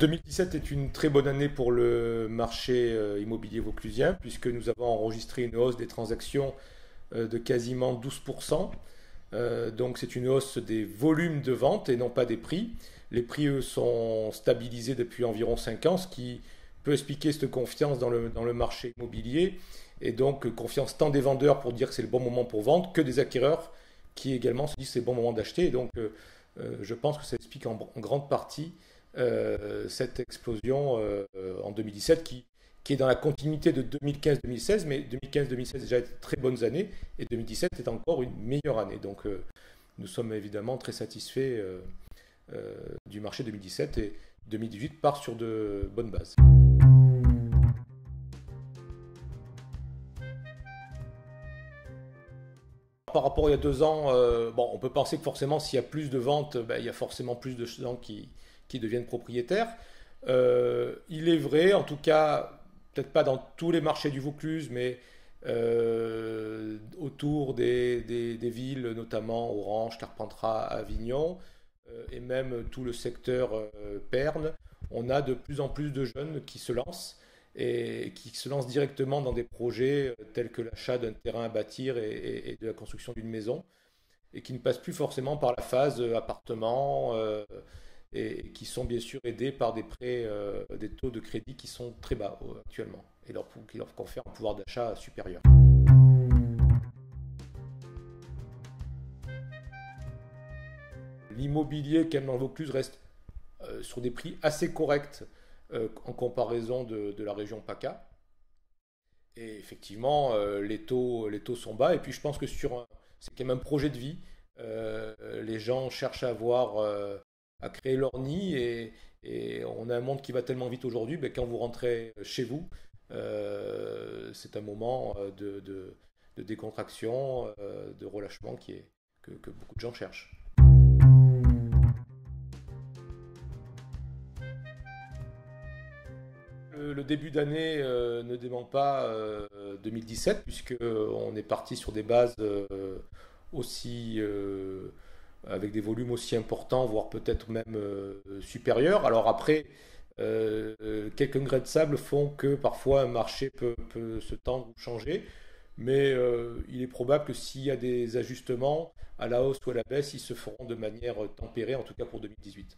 2017 est une très bonne année pour le marché immobilier vauclusien, puisque nous avons enregistré une hausse des transactions de quasiment 12%. Donc c'est une hausse des volumes de vente et non pas des prix. Les prix, eux, sont stabilisés depuis environ 5 ans, ce qui peut expliquer cette confiance dans le marché immobilier, et donc confiance tant des vendeurs pour dire que c'est le bon moment pour vendre, que des acquéreurs qui également se disent que c'est le bon moment d'acheter. Et donc je pense que ça explique en grande partie cette explosion en 2017 qui est dans la continuité de 2015-2016, mais 2015-2016 déjà été très bonnes années, et 2017 est encore une meilleure année. Donc nous sommes évidemment très satisfaits du marché 2017, et 2018 part sur de bonnes bases. Par rapport à il y a 2 ans, bon, on peut penser que forcément s'il y a plus de ventes, ben, il y a forcément plus de gens qui deviennent propriétaires. Il est vrai, en tout cas, peut-être pas dans tous les marchés du Vaucluse, mais autour des villes, notamment Orange, Carpentras, Avignon, et même tout le secteur Perne, on a de plus en plus de jeunes qui se lancent et qui se lancent directement dans des projets tels que l'achat d'un terrain à bâtir et de la construction d'une maison, et qui ne passent plus forcément par la phase appartement, et qui sont bien sûr aidés par des prêts, des taux de crédit qui sont très bas actuellement, et qui leur confèrent un pouvoir d'achat supérieur. L'immobilier, quand même, dans le Vaucluse reste sur des prix assez corrects en comparaison de la région PACA. Et effectivement, les taux sont bas. Et puis je pense que c'est quand même un projet de vie. Les gens cherchent à créer leur nid, et on a un monde qui va tellement vite aujourd'hui. Ben, quand vous rentrez chez vous, c'est un moment de décontraction, de relâchement que beaucoup de gens cherchent. Le début d'année ne dément pas 2017, puisque on est parti sur des bases aussi avec des volumes aussi importants, voire peut-être même supérieurs. Alors après, quelques grains de sable font que parfois un marché peut se tendre ou changer, mais il est probable que s'il y a des ajustements à la hausse ou à la baisse, ils se feront de manière tempérée, en tout cas pour 2018.